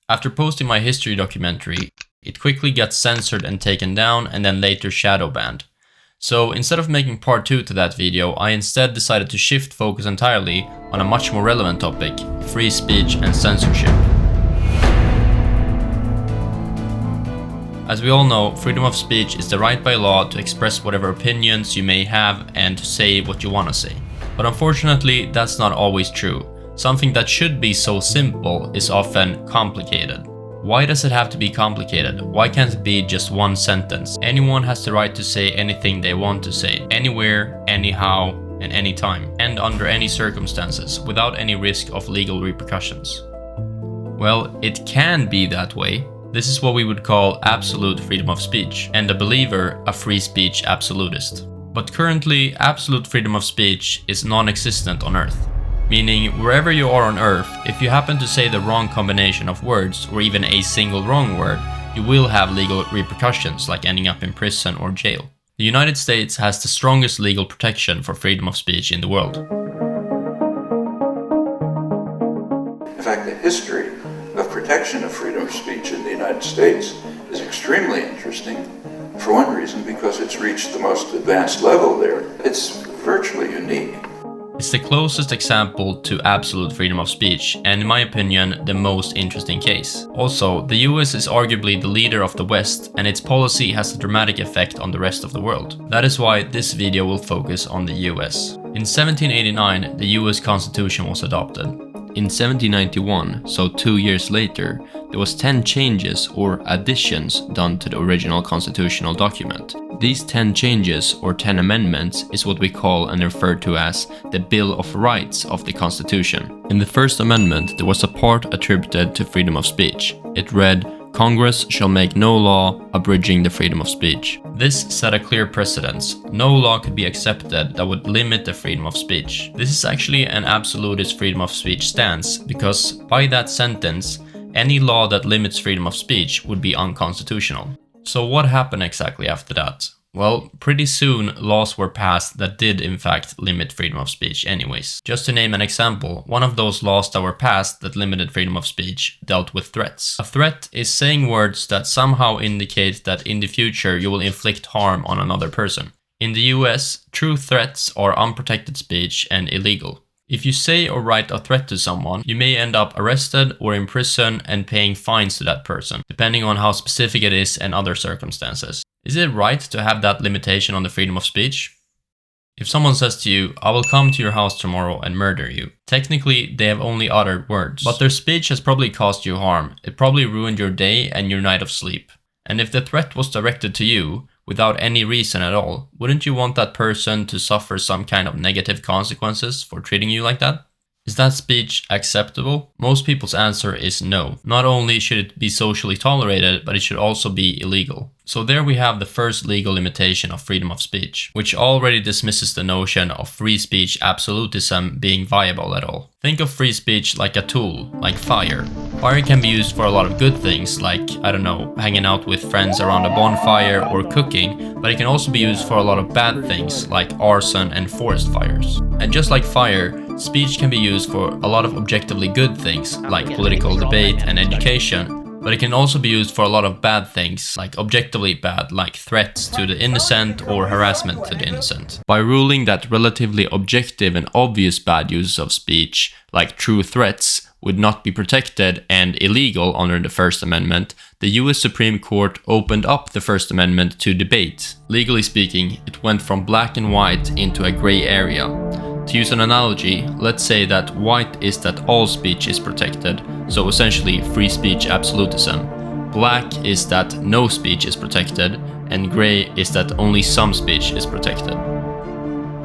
After posting my history documentary, it quickly got censored and taken down and then later shadow banned. So instead of making part 2 to that video, I instead decided to shift focus entirely on a much more relevant topic, free speech and censorship. As we all know, freedom of speech is the right by law to express whatever opinions you may have and to say what you want to say. But unfortunately, that's not always true. Something that should be so simple is often complicated. Why does it have to be complicated? Why can't it be just one sentence? Anyone has the right to say anything they want to say, anywhere, anyhow, and anytime, and under any circumstances, without any risk of legal repercussions. Well, it can be that way. This is what we would call absolute freedom of speech, and a believer a free speech absolutist. But currently, absolute freedom of speech is non-existent on Earth. Meaning, wherever you are on Earth, if you happen to say the wrong combination of words or even a single wrong word, you will have legal repercussions like ending up in prison or jail. The United States has the strongest legal protection for freedom of speech in the world. In fact, the history of protection of freedom of speech in the United States is extremely interesting. For one reason, because it's reached the most advanced level there. It's virtually unique. It's the closest example to absolute freedom of speech, and in my opinion, the most interesting case. Also, the US is arguably the leader of the West, and its policy has a dramatic effect on the rest of the world. That is why this video will focus on the US. In 1789, the US Constitution was adopted. In 1791, so 2 years later, there was 10 changes or additions done to the original constitutional document. These 10 changes or 10 amendments is what we call and refer to as the Bill of Rights of the Constitution. In the first amendment, there was a part attributed to freedom of speech. It read, "Congress shall make no law abridging the freedom of speech." This set a clear precedence. No law could be accepted that would limit the freedom of speech. This is actually an absolutist freedom of speech stance, because by that sentence, any law that limits freedom of speech would be unconstitutional. So what happened exactly after that? Well, pretty soon laws were passed that did in fact limit freedom of speech anyways. Just to name an example, one of those laws that were passed that limited freedom of speech dealt with threats. A threat is saying words that somehow indicate that in the future you will inflict harm on another person. In the US, true threats are unprotected speech and illegal. If you say or write a threat to someone, you may end up arrested or in prison and paying fines to that person, depending on how specific it is and other circumstances. Is it right to have that limitation on the freedom of speech? If someone says to you, "I will come to your house tomorrow and murder you," technically they have only uttered words, but their speech has probably caused you harm. It probably ruined your day and your night of sleep. And if the threat was directed to you, without any reason at all, wouldn't you want that person to suffer some kind of negative consequences for treating you like that? Is that speech acceptable? Most people's answer is no. Not only should it be socially tolerated, but it should also be illegal. So there we have the first legal limitation of freedom of speech, which already dismisses the notion of free speech absolutism being viable at all. Think of free speech like a tool, like fire. Fire can be used for a lot of good things, like, I don't know, hanging out with friends around a bonfire or cooking, but it can also be used for a lot of bad things, like arson and forest fires. And just like fire, speech can be used for a lot of objectively good things, like political debate and education, but it can also be used for a lot of bad things, like objectively bad, like threats to the innocent or harassment to the innocent. By ruling that relatively objective and obvious bad uses of speech, like true threats, would not be protected and illegal under the First Amendment, the US Supreme Court opened up the First Amendment to debate. Legally speaking, it went from black and white into a gray area. To use an analogy, let's say that white is that all speech is protected, so essentially free speech absolutism. Black is that no speech is protected, and gray is that only some speech is protected.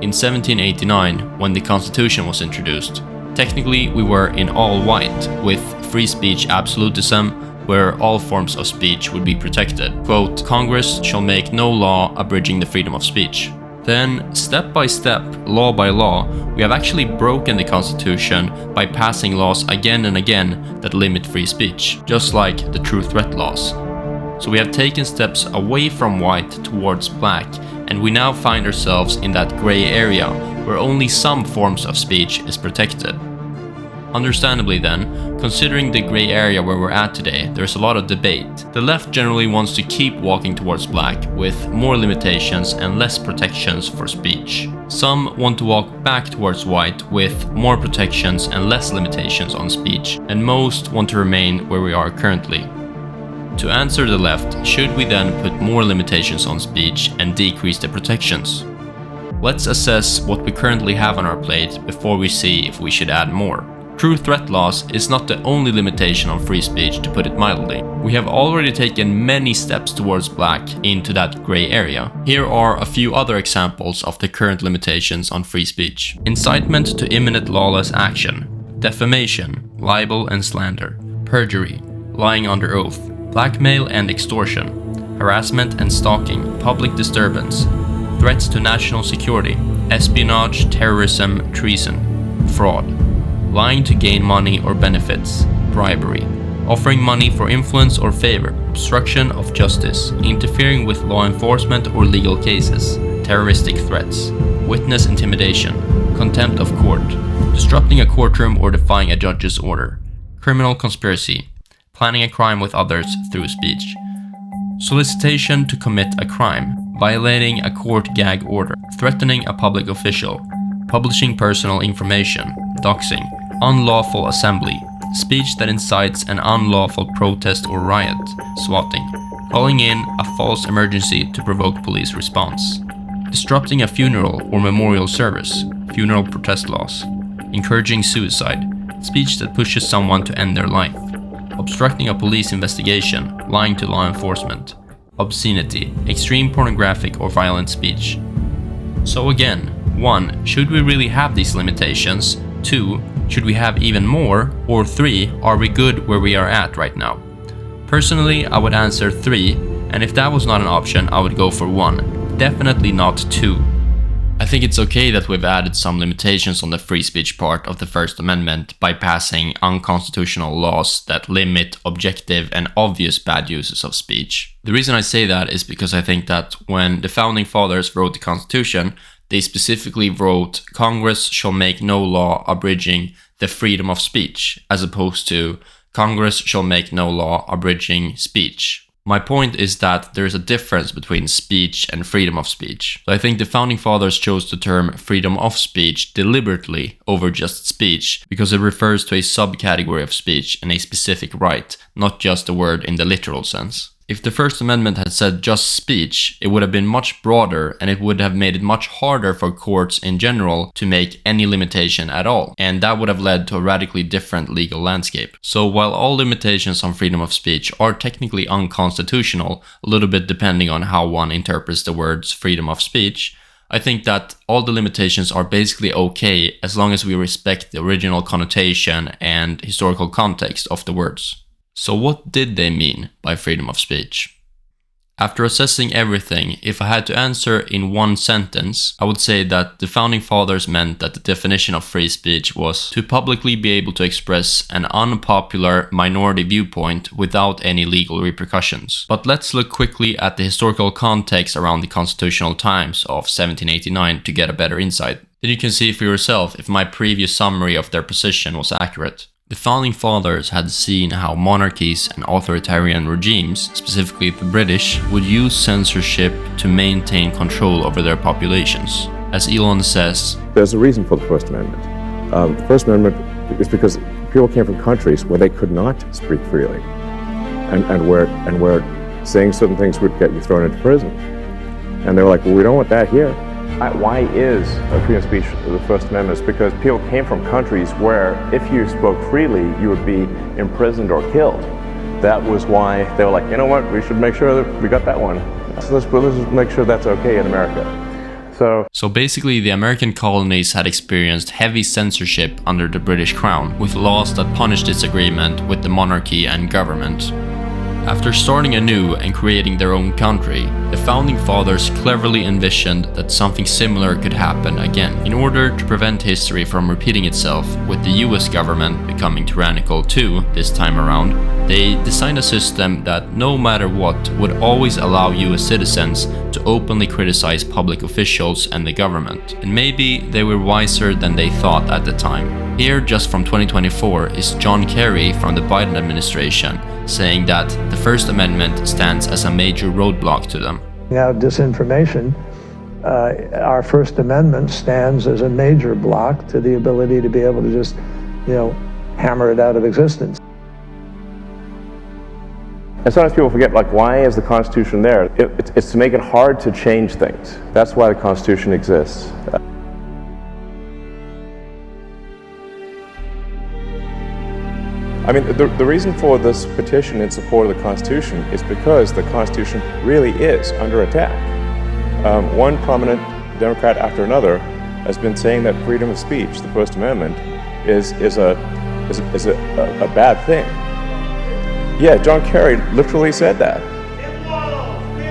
In 1789, when the Constitution was introduced, technically we were in all white, with free speech absolutism, where all forms of speech would be protected. Quote, "Congress shall make no law abridging the freedom of speech." Then, step by step, law by law, we have actually broken the Constitution by passing laws again and again that limit free speech, just like the true threat laws. So we have taken steps away from white towards black, and we now find ourselves in that gray area where only some forms of speech is protected. Understandably then, considering the grey area where we're at today, there's a lot of debate. The left generally wants to keep walking towards black, with more limitations and less protections for speech. Some want to walk back towards white, with more protections and less limitations on speech, and most want to remain where we are currently. To answer the left, should we then put more limitations on speech and decrease the protections? Let's assess what we currently have on our plate before we see if we should add more. True threat loss is not the only limitation on free speech, to put it mildly. We have already taken many steps towards black into that grey area. Here are a few other examples of the current limitations on free speech. Incitement to imminent lawless action, defamation, libel and slander, perjury, lying under oath, blackmail and extortion, harassment and stalking, public disturbance, threats to national security, espionage, terrorism, treason, fraud, lying to gain money or benefits, bribery, offering money for influence or favor, obstruction of justice, interfering with law enforcement or legal cases, terroristic threats, witness intimidation, contempt of court, disrupting a courtroom or defying a judge's order, criminal conspiracy, planning a crime with others through speech, solicitation to commit a crime, violating a court gag order, threatening a public official, publishing personal information, doxing, unlawful assembly, speech that incites an unlawful protest or riot, swatting, calling in a false emergency to provoke police response, disrupting a funeral or memorial service, funeral protest laws, encouraging suicide, speech that pushes someone to end their life, obstructing a police investigation, lying to law enforcement, obscenity, extreme pornographic or violent speech. So again, 1. Should we really have these limitations? 2. Should we have even more? Or 3. Are we good where we are at right now? Personally, I would answer 3, and if that was not an option, I would go for 1. Definitely not 2. I think it's okay that we've added some limitations on the free speech part of the First Amendment by passing unconstitutional laws that limit objective and obvious bad uses of speech. The reason I say that is because I think that when the Founding Fathers wrote the Constitution, they specifically wrote, Congress shall make no law abridging the freedom of speech, as opposed to, Congress shall make no law abridging speech. My point is that there is a difference between speech and freedom of speech. So I think the Founding Fathers chose the term freedom of speech deliberately over just speech because it refers to a subcategory of speech and a specific right, not just a word in the literal sense. If the First Amendment had said just speech, it would have been much broader and it would have made it much harder for courts in general to make any limitation at all, and that would have led to a radically different legal landscape. So while all limitations on freedom of speech are technically unconstitutional, a little bit depending on how one interprets the words freedom of speech, I think that all the limitations are basically okay as long as we respect the original connotation and historical context of the words. So what did they mean by freedom of speech? After assessing everything, if I had to answer in one sentence, I would say that the Founding Fathers meant that the definition of free speech was to publicly be able to express an unpopular minority viewpoint without any legal repercussions. But let's look quickly at the historical context around the constitutional times of 1789 to get a better insight. Then you can see for yourself if my previous summary of their position was accurate. The Founding Fathers had seen how monarchies and authoritarian regimes, specifically the British, would use censorship to maintain control over their populations. As Elon says, there's a reason for the First Amendment. The First Amendment is because people came from countries where they could not speak freely, and where saying certain things would get you thrown into prison. And they were like, well, we don't want that here. Why is freedom of speech the First Amendment? It's because people came from countries where if you spoke freely, you would be imprisoned or killed. That was why they were like, you know what, we should make sure that we got that one. So let's make sure that's okay in America. So basically the American colonies had experienced heavy censorship under the British Crown, with laws that punished disagreement with the monarchy and government. After starting anew and creating their own country, the Founding Fathers cleverly envisioned that something similar could happen again. In order to prevent history from repeating itself, with the US government becoming tyrannical too this time around, they designed a system that no matter what would always allow US citizens to openly criticize public officials and the government. And maybe they were wiser than they thought at the time. Here, just from 2024, is John Kerry from the Biden administration saying that the First Amendment stands as a major roadblock to them. Now, disinformation, our First Amendment stands as a major block to the ability to be able to just, hammer it out of existence. And sometimes people forget, why is the Constitution there? It's to make it hard to change things. That's why the Constitution exists. The reason for this petition in support of the Constitution is because the Constitution really is under attack. One prominent Democrat after another has been saying that freedom of speech, the First Amendment, is a bad thing. Yeah, John Kerry literally said that.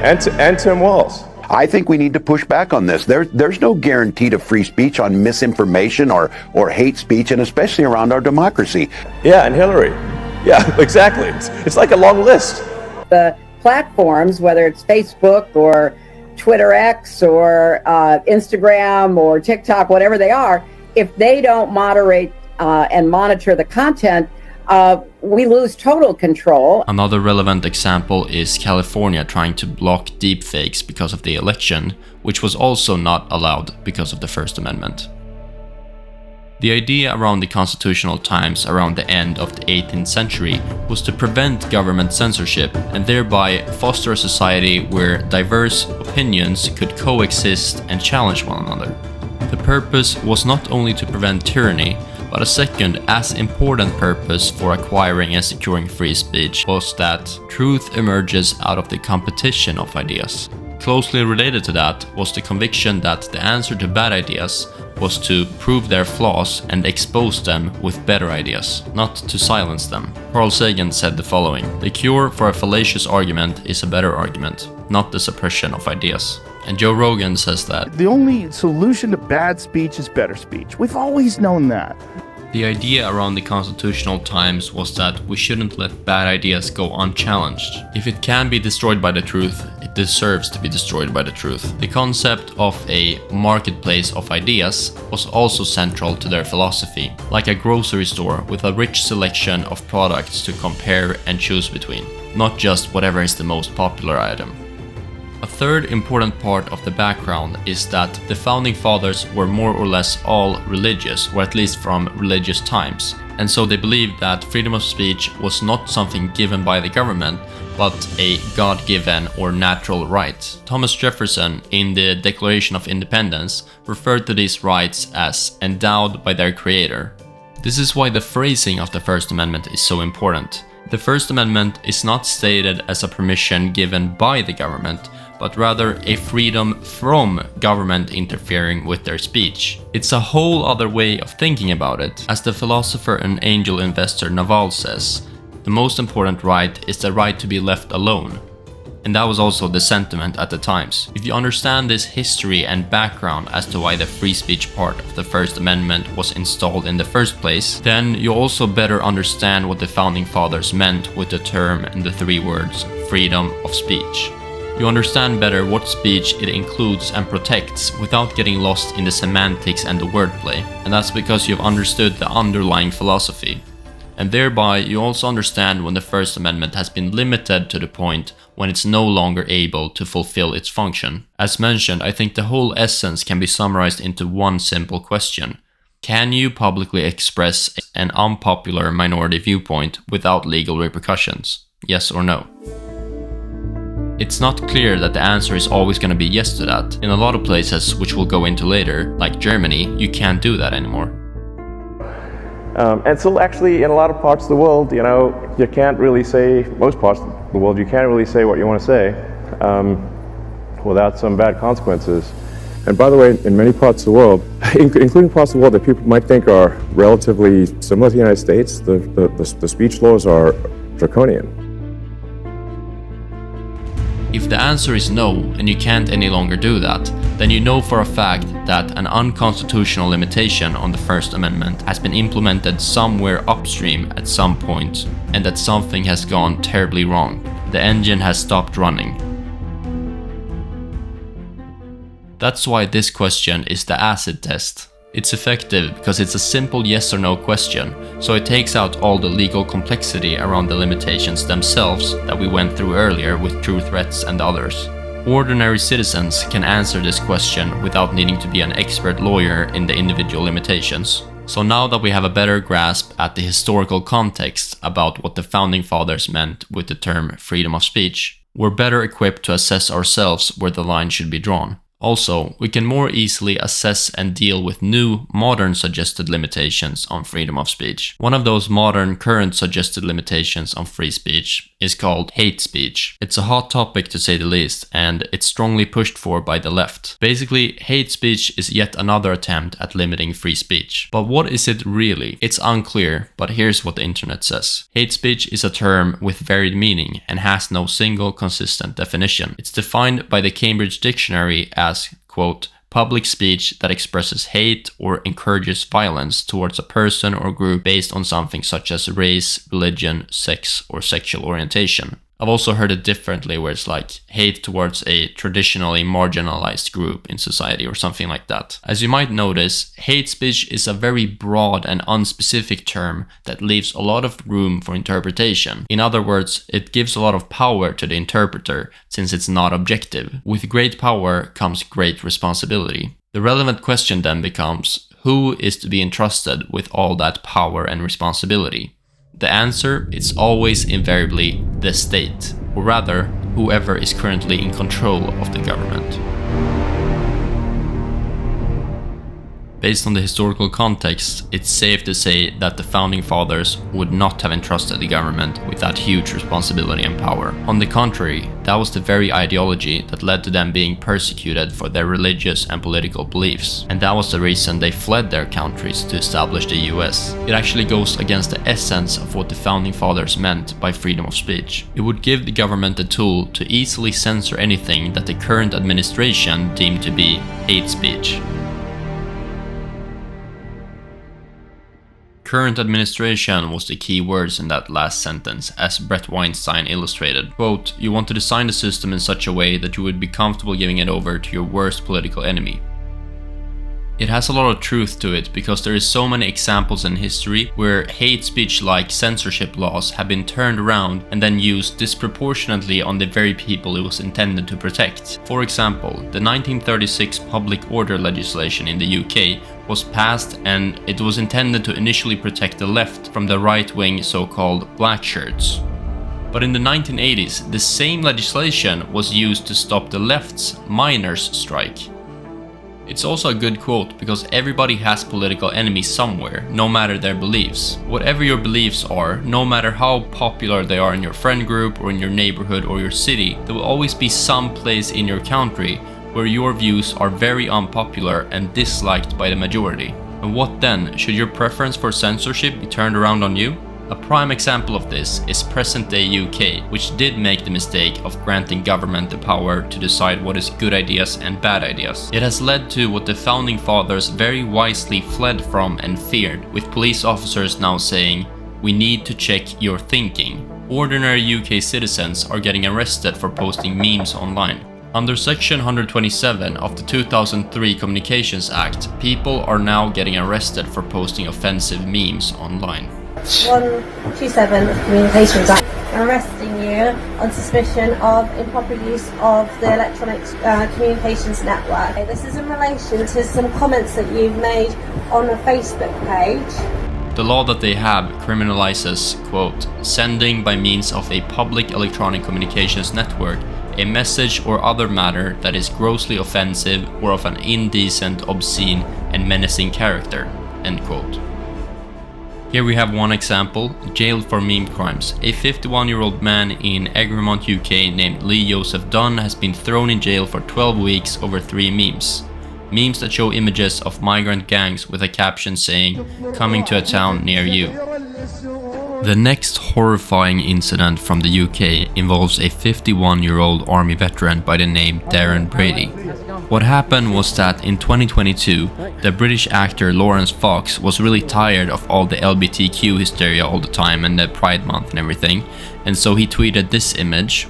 And Tim Walz. I think we need to push back on this. There's no guarantee to free speech on misinformation or hate speech, and especially around our democracy. Yeah, and Hillary. Yeah, exactly. It's like a long list. The platforms, whether it's Facebook or Twitter X or Instagram or TikTok, whatever they are, if they don't moderate and monitor the content, we lose total control. Another relevant example is California trying to block deepfakes because of the election, which was also not allowed because of the First Amendment. The idea around the constitutional times around the end of the 18th century was to prevent government censorship and thereby foster a society where diverse opinions could coexist and challenge one another. The purpose was not only to prevent tyranny, but a second as important purpose for acquiring and securing free speech was that truth emerges out of the competition of ideas. Closely related to that was the conviction that the answer to bad ideas was to prove their flaws and expose them with better ideas, not to silence them. Carl Sagan said the following: "The cure for a fallacious argument is a better argument, not the suppression of ideas." And Joe Rogan says that the only solution to bad speech is better speech. We've always known that. The idea around the constitutional times was that we shouldn't let bad ideas go unchallenged. If it can be destroyed by the truth, it deserves to be destroyed by the truth. The concept of a marketplace of ideas was also central to their philosophy, like a grocery store with a rich selection of products to compare and choose between, not just whatever is the most popular item. A third important part of the background is that the founding fathers were more or less all religious, or at least from religious times, and so they believed that freedom of speech was not something given by the government, but a God-given or natural right. Thomas Jefferson, in the Declaration of Independence, referred to these rights as endowed by their creator. This is why the phrasing of the First Amendment is so important. The First Amendment is not stated as a permission given by the government, but rather a freedom from government interfering with their speech. It's a whole other way of thinking about it. As the philosopher and angel investor Naval says, the most important right is the right to be left alone. And that was also the sentiment at the times. If you understand this history and background as to why the free speech part of the First Amendment was installed in the first place, then you also better understand what the founding fathers meant with the term and the three words, freedom of speech. You understand better what speech it includes and protects without getting lost in the semantics and the wordplay, and that's because you've understood the underlying philosophy. And thereby you also understand when the First Amendment has been limited to the point when it's no longer able to fulfill its function. As mentioned, I think the whole essence can be summarized into one simple question. Can you publicly express an unpopular minority viewpoint without legal repercussions? Yes or no? It's not clear that the answer is always going to be yes to that. In a lot of places, which we'll go into later, like Germany, you can't do that anymore. And so actually in a lot of parts of the world, you can't really say, most parts of the world, you can't really say what you want to say without some bad consequences. And by the way, in many parts of the world, including parts of the world that people might think are relatively similar to the United States, the speech laws are draconian. If the answer is no, and you can't any longer do that, then you know for a fact that an unconstitutional limitation on the First Amendment has been implemented somewhere upstream at some point, and that something has gone terribly wrong. The engine has stopped running. That's why this question is the acid test. It's effective because it's a simple yes or no question, so it takes out all the legal complexity around the limitations themselves that we went through earlier with true threats and others. Ordinary citizens can answer this question without needing to be an expert lawyer in the individual limitations. So now that we have a better grasp at the historical context about what the founding fathers meant with the term freedom of speech, we're better equipped to assess ourselves where the line should be drawn. Also, we can more easily assess and deal with new, modern suggested limitations on freedom of speech. One of those modern, current suggested limitations on free speech is called hate speech. It's a hot topic to say the least, and it's strongly pushed for by the left. Basically, hate speech is yet another attempt at limiting free speech. But what is it really? It's unclear, but here's what the internet says. Hate speech is a term with varied meaning and has no single consistent definition. It's defined by the Cambridge Dictionary as, quote, public speech that expresses hate or encourages violence towards a person or group based on something such as race, religion, sex, or sexual orientation. I've also heard it differently where it's like hate towards a traditionally marginalized group in society or something like that. As you might notice, hate speech is a very broad and unspecific term that leaves a lot of room for interpretation. In other words, it gives a lot of power to the interpreter since it's not objective. With great power comes great responsibility. The relevant question then becomes, who is to be entrusted with all that power and responsibility? The answer is always invariably the state, or rather, whoever is currently in control of the government. Based on the historical context, it's safe to say that the founding fathers would not have entrusted the government with that huge responsibility and power. On the contrary, that was the very ideology that led to them being persecuted for their religious and political beliefs. And that was the reason they fled their countries to establish the US. It actually goes against the essence of what the founding fathers meant by freedom of speech. It would give the government a tool to easily censor anything that the current administration deemed to be hate speech. Current administration was the key words in that last sentence, as Brett Weinstein illustrated. Quote, you want to design the system in such a way that you would be comfortable giving it over to your worst political enemy. It has a lot of truth to it because there is so many examples in history where hate speech-like censorship laws have been turned around and then used disproportionately on the very people it was intended to protect. For example, the 1936 public order legislation in the UK was passed and it was intended to initially protect the left from the right-wing so-called black shirts. But in the 1980s, the same legislation was used to stop the left's miners' strike. It's also a good quote because everybody has political enemies somewhere, no matter their beliefs. Whatever your beliefs are, no matter how popular they are in your friend group or in your neighborhood or your city, there will always be some place in your country where your views are very unpopular and disliked by the majority. And what then? Should your preference for censorship be turned around on you? A prime example of this is present-day UK, which did make the mistake of granting government the power to decide what is good ideas and bad ideas. It has led to what the founding fathers very wisely fled from and feared, with police officers now saying, "We need to check your thinking." Ordinary UK citizens are getting arrested for posting memes online. Under Section 127 of the 2003 Communications Act, people are now getting arrested for posting offensive memes online. 127 of the Communications Act, arresting you on suspicion of improper use of the electronic communications network. This is in relation to some comments that you've made on a Facebook page. The law that they have criminalizes, quote, sending by means of a public electronic communications network a message or other matter that is grossly offensive or of an indecent, obscene, and menacing character, end quote. Here we have one example, jailed for meme crimes. A 51-year-old man in Egremont, UK named Lee Joseph Dunn has been thrown in jail for 12 weeks over 3 memes. Memes that show images of migrant gangs with a caption saying, "Coming to a town near you." The next horrifying incident from the UK involves a 51-year-old army veteran by the name Darren Brady. What happened was that in 2022, the British actor Lawrence Fox was really tired of all the LGBTQ hysteria all the time and the Pride Month and everything, and so he tweeted this image.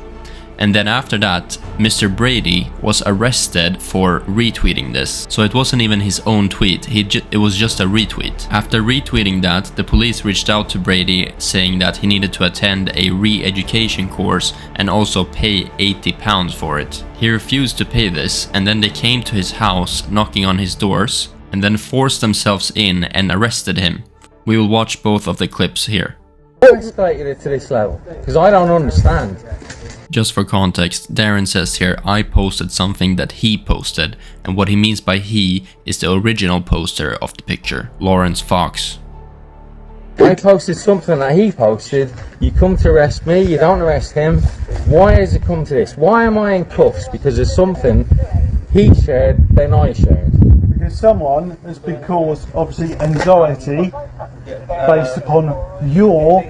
And then after that, Mr. Brady was arrested for retweeting this. So it wasn't even his own tweet, it was just a retweet. After retweeting that, the police reached out to Brady saying that he needed to attend a re-education course and also pay £80 for it. He refused to pay this, and then they came to his house knocking on his doors and then forced themselves in and arrested him. We will watch both of the clips here. Escalated it to this level because I don't understand. Just for context, Darren says here, I posted something that he posted, and what he means by he is the original poster of the picture, Lawrence Fox. I posted something that he posted, you come to arrest me, you don't arrest him. Why has it come to this? Why am I in cuffs? Because of something he shared, then I shared. Because someone has been caused, obviously, anxiety based upon your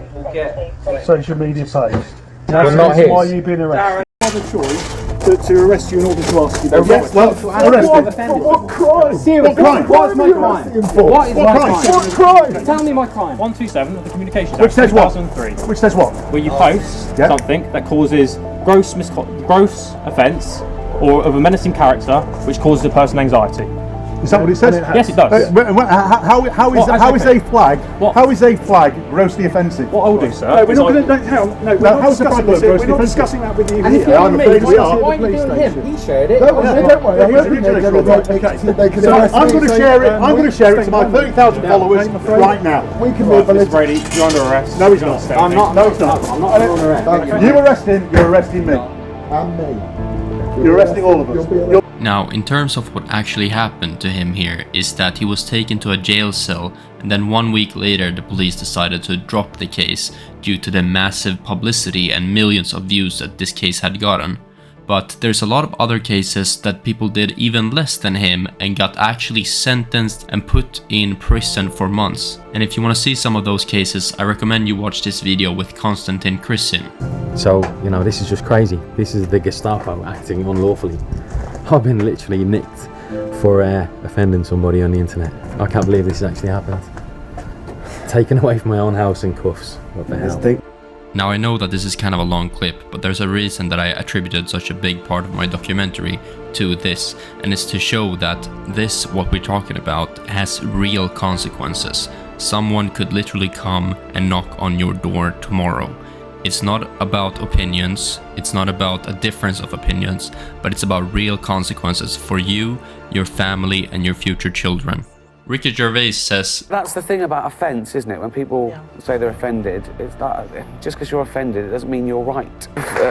social media page. But not his. Why you've been arrested. You have a choice to arrest you in order to ask you. Arrest? Well, arrest me. What crime? Serious crime. What is my crime? What is my crime? What crime? Tell me my crime. 127 of the Communications Act. Which says what? 2003. Which says what? Where you post something that causes gross offence or of a menacing character, which causes a person anxiety. Is that what it says? Yes, it does. How is a flag? How is a flag grossly offensive? What I will do, sir. No, we're not going to. Hang on. No, we're not discussing that with you here. I'm afraid we are. Why are you doing him? He shared it. Don't worry. So I'm going to share it. I'm going to share it to my 30,000 followers right now. We can move on. Mr. Brady, you're under arrest. No, he's not. I'm not. No, he's not. I'm not under arrest. You arrest him. You're arresting me. And me. You're arresting all of us. Now, in terms of what actually happened to him here is that he was taken to a jail cell, and then 1 week later the police decided to drop the case due to the massive publicity and millions of views that this case had gotten. But there's a lot of other cases that people did even less than him and got actually sentenced and put in prison for months. And if you want to see some of those cases, I recommend you watch this video with Konstantin Krysin. So, you know, this is just crazy. This is the Gestapo acting unlawfully. I've been literally nicked for offending somebody on the internet. I can't believe this has actually happened. Taken away from my own house in cuffs. What the hell? Now I know that this is kind of a long clip, but there's a reason that I attributed such a big part of my documentary to this, and it's to show that this, what we're talking about, has real consequences. Someone could literally come and knock on your door tomorrow. It's not about opinions, it's not about a difference of opinions, but it's about real consequences for you, your family, and your future children. Ricky Gervais says, that's the thing about offence, isn't it? When people say they're offended, it's that just because you're offended, it doesn't mean you're right.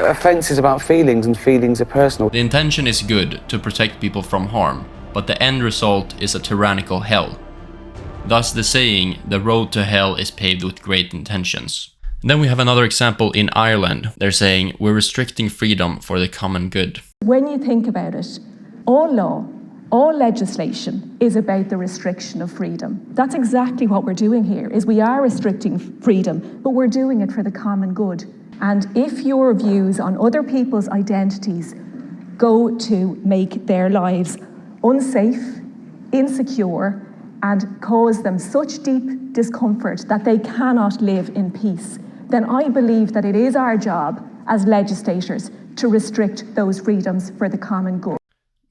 Offence is about feelings, and feelings are personal. The intention is good, to protect people from harm, but the end result is a tyrannical hell. Thus the saying, the road to hell is paved with great intentions. And then we have another example in Ireland. They're saying, we're restricting freedom for the common good. When you think about it, all law, all legislation is about the restriction of freedom. That's exactly what we're doing here, is we are restricting freedom, but we're doing it for the common good. And if your views on other people's identities go to make their lives unsafe, insecure, and cause them such deep discomfort that they cannot live in peace, then I believe that it is our job as legislators to restrict those freedoms for the common good.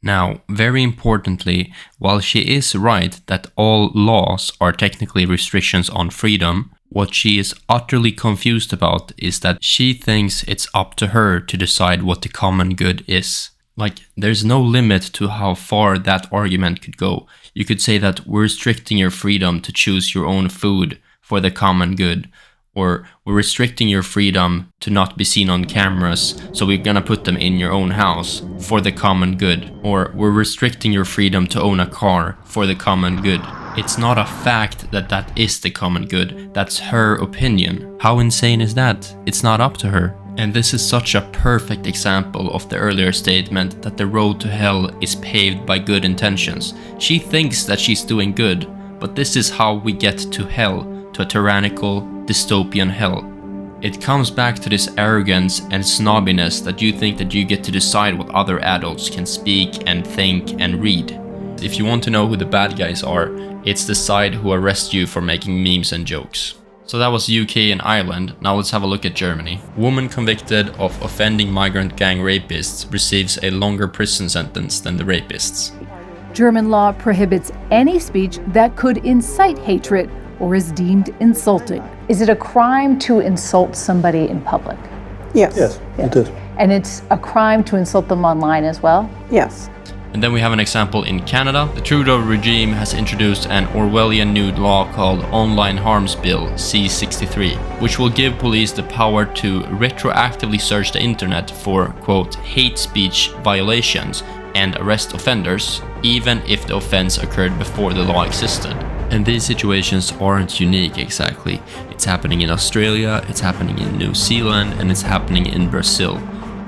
Now, very importantly, while she is right that all laws are technically restrictions on freedom, what she is utterly confused about is that she thinks it's up to her to decide what the common good is. Like, there's no limit to how far that argument could go. You could say that we're restricting your freedom to choose your own food for the common good. Or we're restricting your freedom to not be seen on cameras, so we're gonna put them in your own house for the common good. Or we're restricting your freedom to own a car for the common good. It's not a fact that that is the common good, that's her opinion. How insane is that? It's not up to her. And this is such a perfect example of the earlier statement that the road to hell is paved by good intentions. She thinks that she's doing good, but this is how we get to hell, to a tyrannical, dystopian hell. It comes back to this arrogance and snobbiness that you think that you get to decide what other adults can speak and think and read. If you want to know who the bad guys are, it's the side who arrest you for making memes and jokes. So that was UK and Ireland. Now let's have a look at Germany. Woman convicted of offending migrant gang rapists receives a longer prison sentence than the rapists. German law prohibits any speech that could incite hatred or is deemed insulting. Is it a crime to insult somebody in public? Yes. Yes, it is. And it's a crime to insult them online as well? Yes. And then we have an example in Canada. The Trudeau regime has introduced an Orwellian new law called Online Harms Bill C-63, which will give police the power to retroactively search the internet for, quote, hate speech violations and arrest offenders, even if the offense occurred before the law existed. And these situations aren't unique exactly. It's happening in Australia, it's happening in New Zealand, and it's happening in Brazil.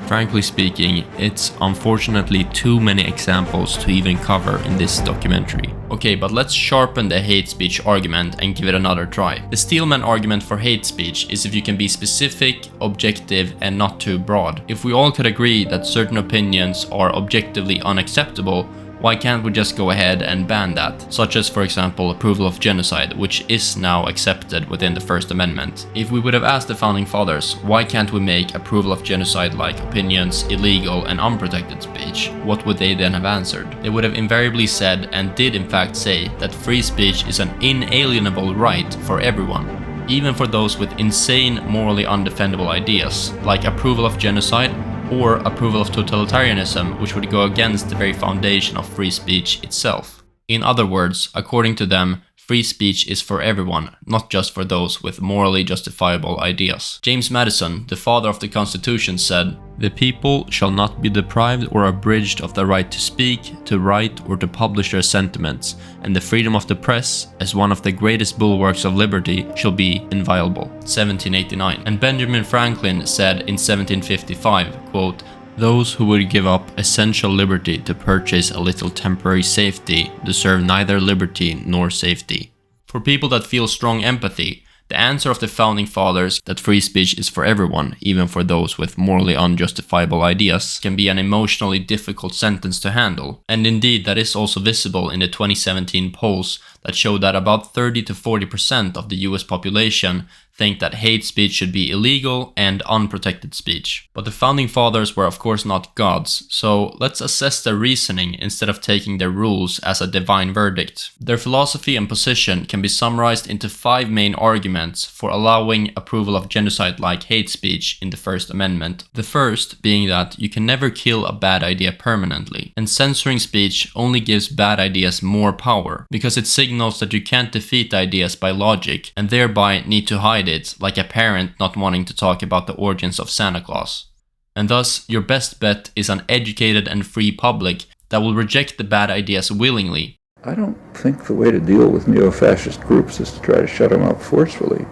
Frankly speaking, it's unfortunately too many examples to even cover in this documentary. Okay, but let's sharpen the hate speech argument and give it another try. The Steelman argument for hate speech is if you can be specific, objective, and not too broad. If we all could agree that certain opinions are objectively unacceptable, why can't we just go ahead and ban that? Such as, for example, approval of genocide, which is now accepted within the First Amendment. If we would have asked the Founding Fathers, why can't we make approval of genocide-like opinions illegal and unprotected speech, what would they then have answered? They would have invariably said, and did in fact say, that free speech is an inalienable right for everyone, even for those with insane, morally undefendable ideas, like approval of genocide, or approval of totalitarianism, which would go against the very foundation of free speech itself. In other words, according to them, free speech is for everyone, not just for those with morally justifiable ideas. James Madison, the father of the Constitution, said, "The people shall not be deprived or abridged of the right to speak, to write, or to publish their sentiments, and the freedom of the press, as one of the greatest bulwarks of liberty, shall be inviolable." 1789. And Benjamin Franklin said in 1755, quote, "Those who would give up essential liberty to purchase a little temporary safety deserve neither liberty nor safety." For people that feel strong empathy, the answer of the Founding Fathers that free speech is for everyone, even for those with morally unjustifiable ideas, can be an emotionally difficult sentence to handle. And indeed, that is also visible in the 2017 polls that show that about 30 to 40% of the US population think that hate speech should be illegal and unprotected speech. But the Founding Fathers were of course not gods, so let's assess their reasoning instead of taking their rules as a divine verdict. Their philosophy and position can be summarized into 5 main arguments for allowing approval of genocide-like hate speech in the First Amendment. The first being that you can never kill a bad idea permanently, and censoring speech only gives bad ideas more power, because it signals that you can't defeat ideas by logic and thereby need to hide it, like a parent not wanting to talk about the origins of Santa Claus. And thus, your best bet is an educated and free public that will reject the bad ideas willingly. I don't think the way to deal with neo-fascist groups is to try to shut them up forcefully.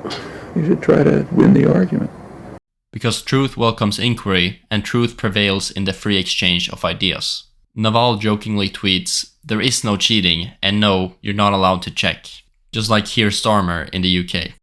You should try to win the argument. Because truth welcomes inquiry, and truth prevails in the free exchange of ideas. Naval jokingly tweets, "There is no cheating, and no, you're not allowed to check." Just like Keir Starmer in the UK.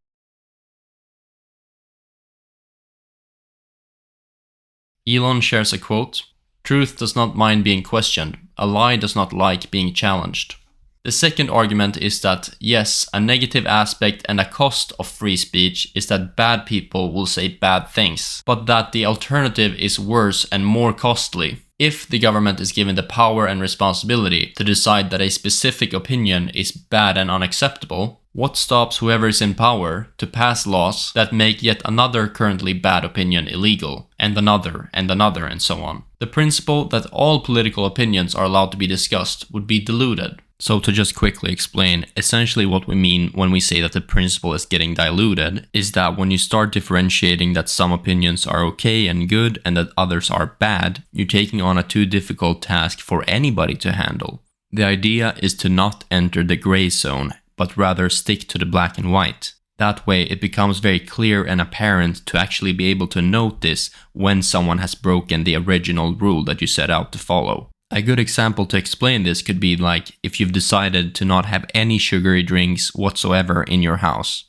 Elon shares a quote, "Truth does not mind being questioned, a lie does not like being challenged." The second argument is that, yes, a negative aspect and a cost of free speech is that bad people will say bad things, but that the alternative is worse and more costly. If the government is given the power and responsibility to decide that a specific opinion is bad and unacceptable, what stops whoever is in power to pass laws that make yet another currently bad opinion illegal, and another, and so on? The principle that all political opinions are allowed to be discussed would be diluted. So to just quickly explain, essentially what we mean when we say that the principle is getting diluted is that when you start differentiating that some opinions are okay and good and that others are bad, you're taking on a too difficult task for anybody to handle. The idea is to not enter the gray zone, but rather stick to the black and white. That way it becomes very clear and apparent to actually be able to notice when someone has broken the original rule that you set out to follow. A good example to explain this could be like if you've decided to not have any sugary drinks whatsoever in your house.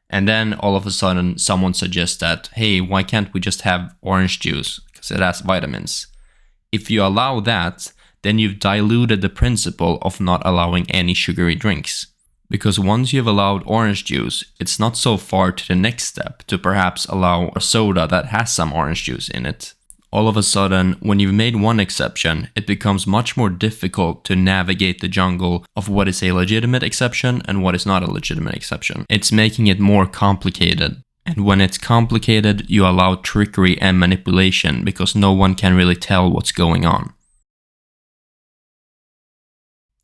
And then all of a sudden someone suggests that, hey, why can't we just have orange juice? Because it has vitamins. If you allow that, then you've diluted the principle of not allowing any sugary drinks. Because once you've allowed orange juice, it's not so far to the next step to perhaps allow a soda that has some orange juice in it. All of a sudden, when you've made one exception, it becomes much more difficult to navigate the jungle of what is a legitimate exception and what is not a legitimate exception. It's making it more complicated. And when it's complicated, you allow trickery and manipulation because no one can really tell what's going on.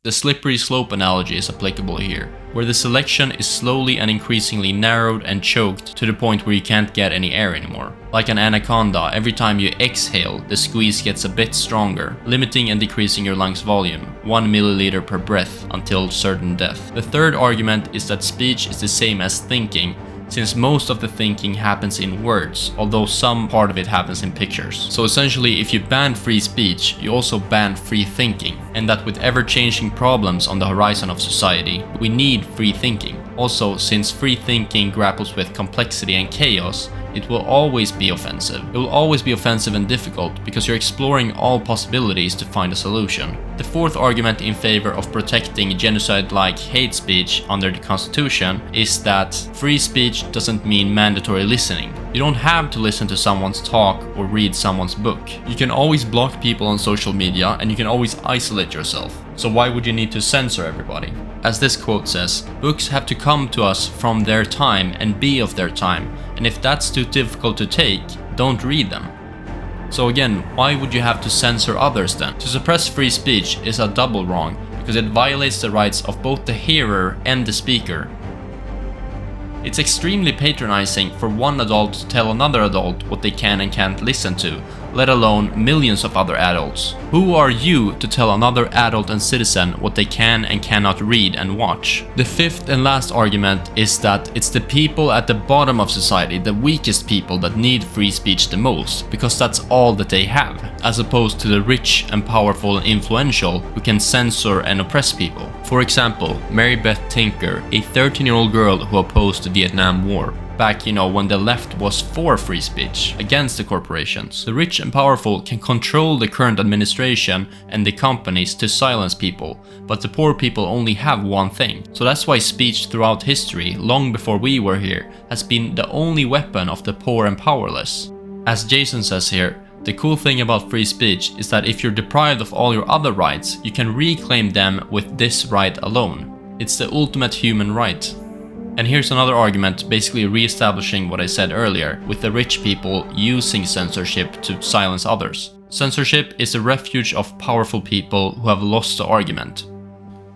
The slippery slope analogy is applicable here, where the selection is slowly and increasingly narrowed and choked to the point where you can't get any air anymore. Like an anaconda, every time you exhale, the squeeze gets a bit stronger, limiting and decreasing your lungs' volume, 1 milliliter per breath, until certain death. The third argument is that speech is the same as thinking, since most of the thinking happens in words, although some part of it happens in pictures. So essentially, if you ban free speech, you also ban free thinking, and that with ever-changing problems on the horizon of society, we need free thinking. Also, since free thinking grapples with complexity and chaos, it will always be offensive. It will always be offensive and difficult because you're exploring all possibilities to find a solution. The fourth argument in favor of protecting genocide-like hate speech under the Constitution is that free speech doesn't mean mandatory listening. You don't have to listen to someone's talk or read someone's book. You can always block people on social media and you can always isolate yourself. So why would you need to censor everybody? As this quote says, books have to come to us from their time and be of their time, and if that's too difficult to take, don't read them. So again, why would you have to censor others then? To suppress free speech is a double wrong, because it violates the rights of both the hearer and the speaker. It's extremely patronizing for one adult to tell another adult what they can and can't listen to, let alone millions of other adults. Who are you to tell another adult and citizen what they can and cannot read and watch? The fifth and last argument is that it's the people at the bottom of society, the weakest people, that need free speech the most, because that's all that they have, as opposed to the rich and powerful and influential who can censor and oppress people. For example, Mary Beth Tinker, a 13-year-old girl who opposed the Vietnam War. Back, when the left was for free speech, against the corporations. The rich and powerful can control the current administration and the companies to silence people, but the poor people only have one thing. So that's why speech throughout history, long before we were here, has been the only weapon of the poor and powerless. As Jason says here, the cool thing about free speech is that if you're deprived of all your other rights, you can reclaim them with this right alone. It's the ultimate human right. And here's another argument, basically re-establishing what I said earlier, with the rich people using censorship to silence others. Censorship is a refuge of powerful people who have lost the argument.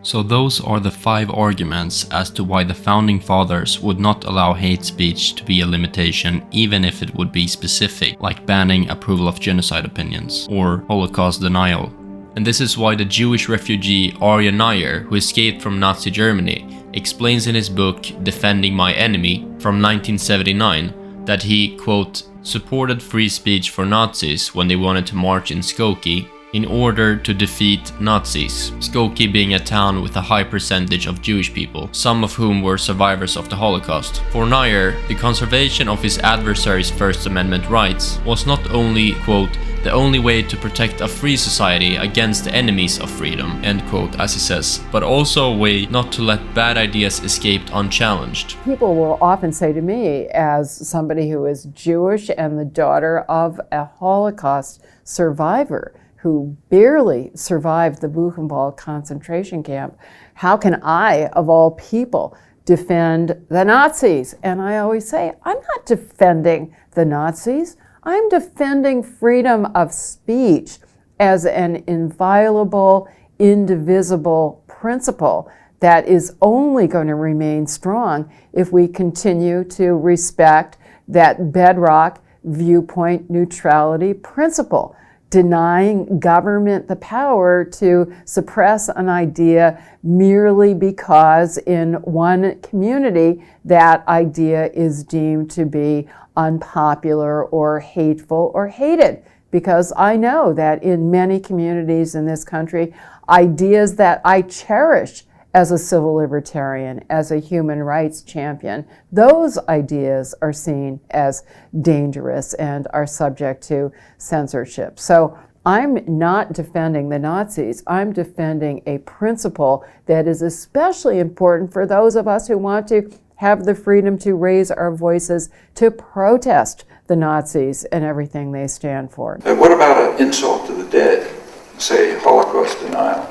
So those are the 5 arguments as to why the founding fathers would not allow hate speech to be a limitation, even if it would be specific, like banning approval of genocide opinions or Holocaust denial. And this is why the Jewish refugee Arya Nair, who escaped from Nazi Germany, explains in his book Defending My Enemy from 1979 that he, quote, supported free speech for Nazis when they wanted to march in Skokie in order to defeat Nazis, Skokie being a town with a high percentage of Jewish people, some of whom were survivors of the Holocaust. For Nair, the conservation of his adversary's First Amendment rights was not only, quote, the only way to protect a free society against the enemies of freedom, end quote, as he says, but also a way not to let bad ideas escape unchallenged. People will often say to me, as somebody who is Jewish and the daughter of a Holocaust survivor who barely survived the Buchenwald concentration camp, how can I, of all people, defend the Nazis? And I always say, I'm not defending the Nazis. I'm defending freedom of speech as an inviolable, indivisible principle that is only going to remain strong if we continue to respect that bedrock viewpoint neutrality principle, denying government the power to suppress an idea merely because in one community that idea is deemed to be unpopular or hateful or hated. Because I know that in many communities in this country, ideas that I cherish as a civil libertarian, as a human rights champion, those ideas are seen as dangerous and are subject to censorship. So I'm not defending the Nazis. I'm defending a principle that is especially important for those of us who want to have the freedom to raise our voices to protest the Nazis and everything they stand for. And what about an insult to the dead, say Holocaust denial?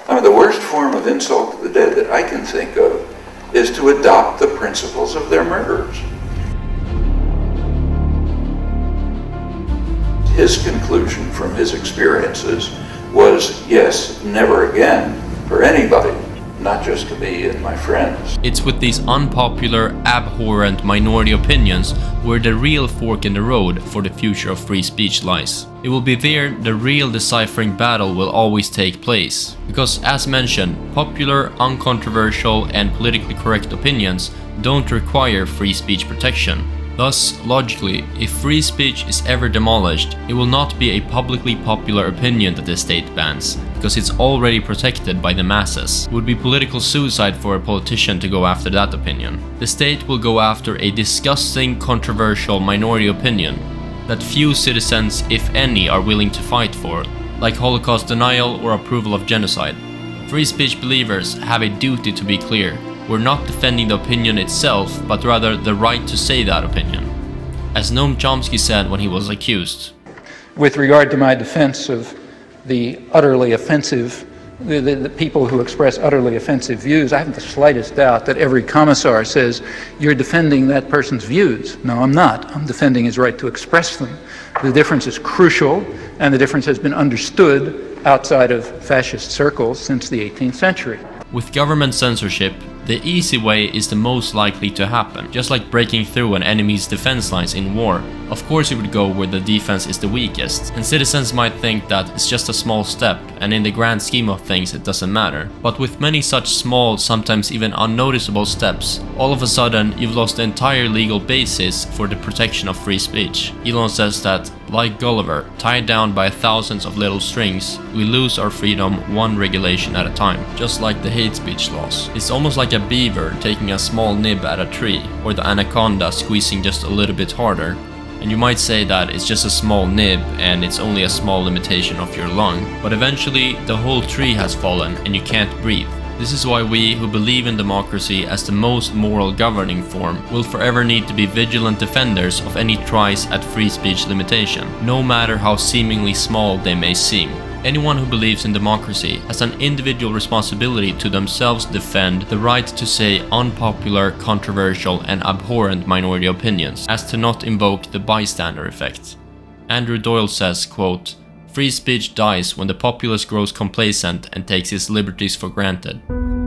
I mean, the worst form of insult to the dead that I can think of is to adopt the principles of their murderers. His conclusion from his experiences was, yes, never again for anybody, not just to me and my friends. It's with these unpopular, abhorrent minority opinions where the real fork in the road for the future of free speech lies. It will be there the real deciphering battle will always take place. Because, as mentioned, popular, uncontroversial, and politically correct opinions don't require free speech protection. Thus, logically, if free speech is ever demolished, it will not be a publicly popular opinion that the state bans, because it's already protected by the masses. It would be political suicide for a politician to go after that opinion. The state will go after a disgusting, controversial minority opinion that few citizens, if any, are willing to fight for, like Holocaust denial or approval of genocide. Free speech believers have a duty to be clear. We're not defending the opinion itself, but rather the right to say that opinion. As Noam Chomsky said when he was accused. With regard to my defense of the utterly offensive, the people who express utterly offensive views, I haven't the slightest doubt that every commissar says, you're defending that person's views. No, I'm not. I'm defending his right to express them. The difference is crucial, and the difference has been understood outside of fascist circles since the 18th century. With government censorship, the easy way is the most likely to happen, just like breaking through an enemy's defense lines in war. Of course you would go where the defense is the weakest, and citizens might think that it's just a small step, and in the grand scheme of things it doesn't matter. But with many such small, sometimes even unnoticeable steps, all of a sudden you've lost the entire legal basis for the protection of free speech. Elon says that, like Gulliver, tied down by thousands of little strings, we lose our freedom one regulation at a time, just like the hate speech laws. It's almost like a beaver taking a small nib at a tree, or the anaconda squeezing just a little bit harder. And you might say that it's just a small nib and it's only a small limitation of your lung, but eventually the whole tree has fallen and you can't breathe. This is why we who believe in democracy as the most moral governing form will forever need to be vigilant defenders of any tries at free speech limitation, no matter how seemingly small they may seem. Anyone who believes in democracy has an individual responsibility to themselves defend the right to say unpopular, controversial, and abhorrent minority opinions, as to not invoke the bystander effect. Andrew Doyle says, quote, "Free speech dies when the populace grows complacent and takes its liberties for granted."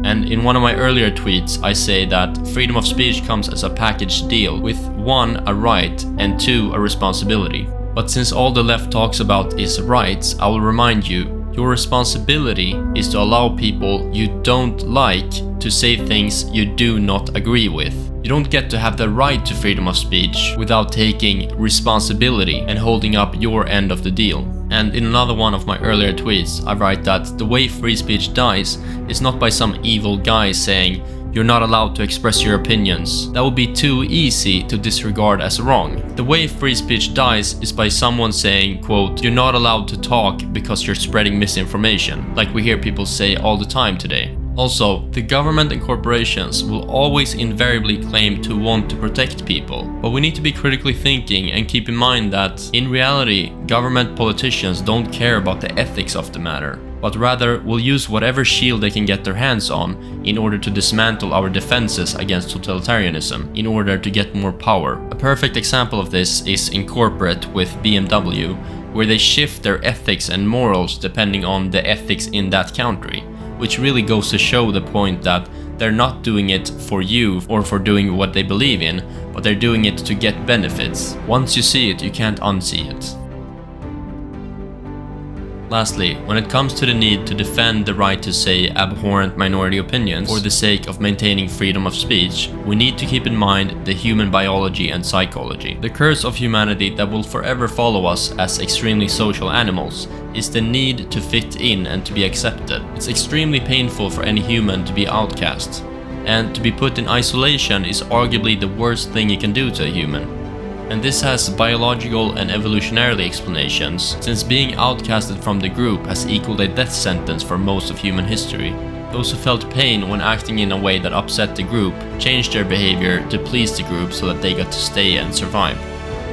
And in one of my earlier tweets, I say that freedom of speech comes as a package deal, with 1, a right, and 2, a responsibility. But since all the left talks about is rights, I will remind you, your responsibility is to allow people you don't like to say things you do not agree with. You don't get to have the right to freedom of speech without taking responsibility and holding up your end of the deal. And in another one of my earlier tweets, I write that the way free speech dies is not by some evil guy saying, "You're not allowed to express your opinions." That would be too easy to disregard as wrong. The way free speech dies is by someone saying, quote, "You're not allowed to talk because you're spreading misinformation," like we hear people say all the time today. Also, the government and corporations will always invariably claim to want to protect people, but we need to be critically thinking and keep in mind that, in reality, government politicians don't care about the ethics of the matter, but rather will use whatever shield they can get their hands on in order to dismantle our defenses against totalitarianism, in order to get more power. A perfect example of this is in corporate with BMW, where they shift their ethics and morals depending on the ethics in that country, which really goes to show the point that they're not doing it for you or for doing what they believe in, but they're doing it to get benefits. Once you see it, you can't unsee it. Lastly, when it comes to the need to defend the right to say abhorrent minority opinions for the sake of maintaining freedom of speech, we need to keep in mind the human biology and psychology. The curse of humanity that will forever follow us as extremely social animals is the need to fit in and to be accepted. It's extremely painful for any human to be outcast, and to be put in isolation is arguably the worst thing you can do to a human. And this has biological and evolutionary explanations, since being outcasted from the group has equaled a death sentence for most of human history. Those who felt pain when acting in a way that upset the group changed their behavior to please the group so that they got to stay and survive.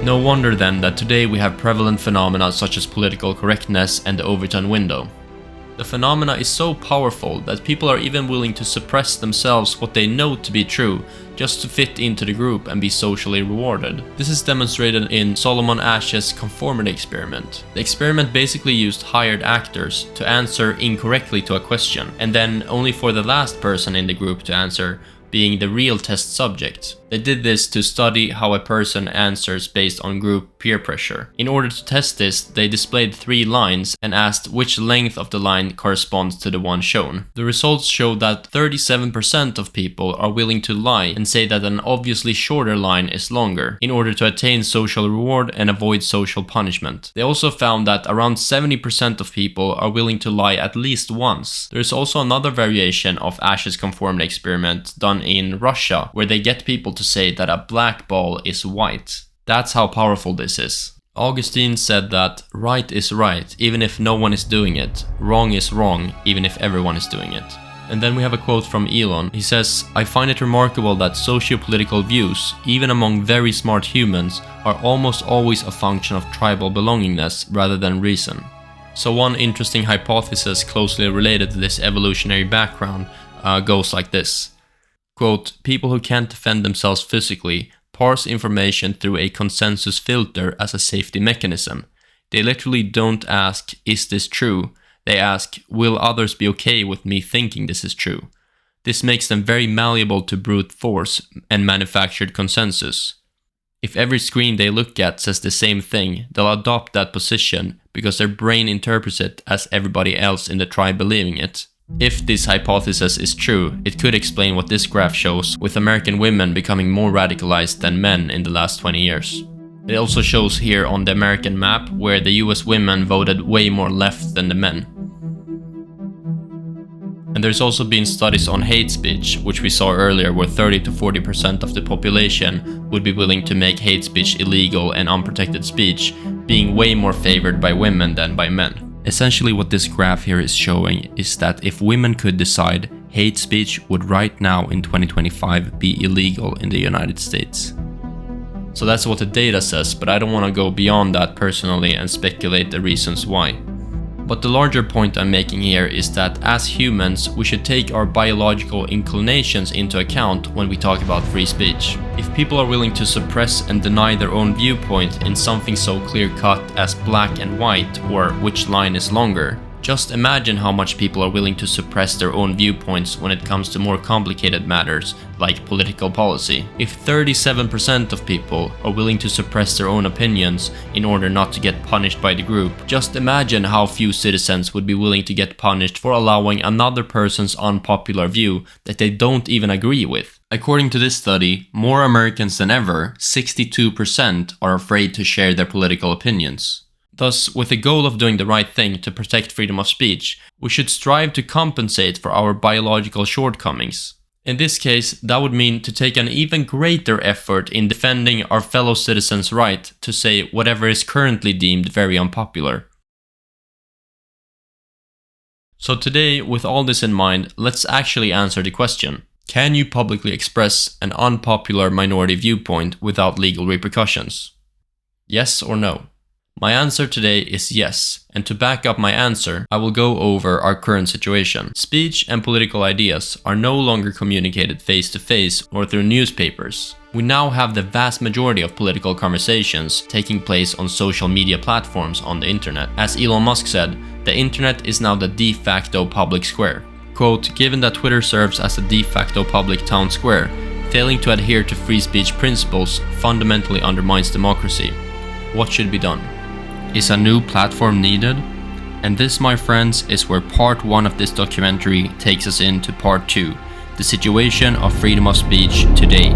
No wonder then that today we have prevalent phenomena such as political correctness and the Overton window. The phenomena is so powerful that people are even willing to suppress themselves what they know to be true just to fit into the group and be socially rewarded. This is demonstrated in Solomon Asch's conformity experiment. The experiment basically used hired actors to answer incorrectly to a question, and then only for the last person in the group to answer, being the real test subject. They did this to study how a person answers based on group peer pressure. In order to test this, they displayed 3 lines and asked which length of the line corresponds to the one shown. The results showed that 37% of people are willing to lie and say that an obviously shorter line is longer, in order to attain social reward and avoid social punishment. They also found that around 70% of people are willing to lie at least once. There is also another variation of Asch's conformity experiment done in Russia, where they get people to say that a black ball is white. That's how powerful this is. Augustine said that right is right even if no one is doing it, wrong is wrong even if everyone is doing it. And then we have a quote from Elon. He says, "I find it remarkable that socio-political views, even among very smart humans, are almost always a function of tribal belongingness rather than reason." So one interesting hypothesis closely related to this evolutionary background goes like this. Quote, "People who can't defend themselves physically parse information through a consensus filter as a safety mechanism. They literally don't ask, is this true? They ask, will others be okay with me thinking this is true? This makes them very malleable to brute force and manufactured consensus. If every screen they look at says the same thing, they'll adopt that position because their brain interprets it as everybody else in the tribe believing it. If this hypothesis is true, it could explain what this graph shows, with American women becoming more radicalized than men in the last 20 years. It also shows here on the American map where the US women voted way more left than the men. And there's also been studies on hate speech, which we saw earlier, where 30 to 40% of the population would be willing to make hate speech illegal and unprotected speech, being way more favored by women than by men. Essentially what this graph here is showing is that if women could decide, hate speech would right now in 2025 be illegal in the United States. So that's what the data says, but I don't want to go beyond that personally and speculate the reasons why. But the larger point I'm making here is that as humans, we should take our biological inclinations into account when we talk about free speech. If people are willing to suppress and deny their own viewpoint in something so clear-cut as black and white or which line is longer, just imagine how much people are willing to suppress their own viewpoints when it comes to more complicated matters like political policy. If 37% of people are willing to suppress their own opinions in order not to get punished by the group, just imagine how few citizens would be willing to get punished for allowing another person's unpopular view that they don't even agree with. According to this study, more Americans than ever, 62%, are afraid to share their political opinions. Thus, with the goal of doing the right thing to protect freedom of speech, we should strive to compensate for our biological shortcomings. In this case, that would mean to take an even greater effort in defending our fellow citizens' right to say whatever is currently deemed very unpopular. So today, with all this in mind, let's actually answer the question. Can you publicly express an unpopular minority viewpoint without legal repercussions? Yes or no? My answer today is yes, and to back up my answer, I will go over our current situation. Speech and political ideas are no longer communicated face-to-face or through newspapers. We now have the vast majority of political conversations taking place on social media platforms on the internet. As Elon Musk said, the internet is now the de facto public square. Quote, "Given that Twitter serves as a de facto public town square, failing to adhere to free speech principles fundamentally undermines democracy. What should be done? Is a new platform needed?" And this, my friends, is where part 1 of this documentary takes us into part 2, the situation of freedom of speech today.